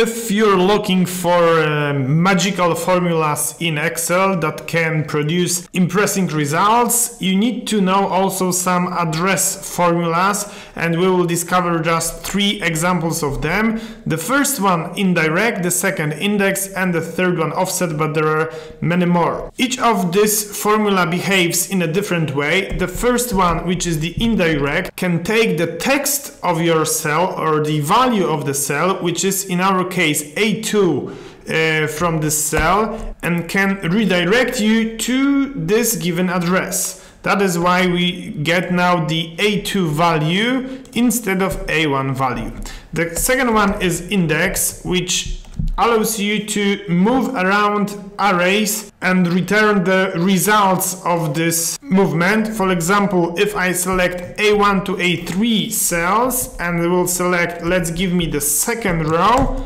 If you're looking for magical formulas in Excel that can produce impressive results, you need to know also some address formulas, and we will discover just 3 examples of them. The first one indirect, the second index, and the third one offset, but there are many more. Each of this formula behaves in a different way. The first one, which is the indirect, can take the text of your cell or the value of the cell, which is in our case A2 from this cell, and can redirect you to this given address. That is why we get now the A2 value instead of A1 value. The second one is index, which allows you to move around arrays and return the results of this movement. For example, if I select A1 to A3 cells and will select, let's give me the second row,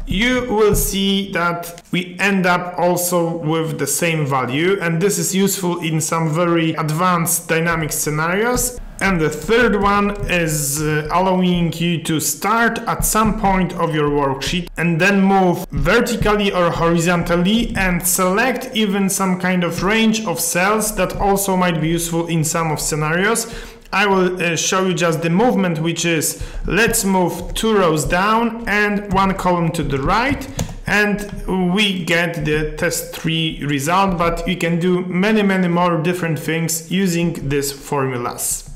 you will see that we end up also with the same value, and this is useful in some very advanced dynamic scenarios. And the third one is allowing you to start at some point of your worksheet and then move vertically or horizontally and select even some kind of range of cells that also might be useful in some of scenarios. I will show you just the movement, which is let's move 2 rows down and 1 column to the right, and we get the test 3 result, but you can do many more different things using these formulas.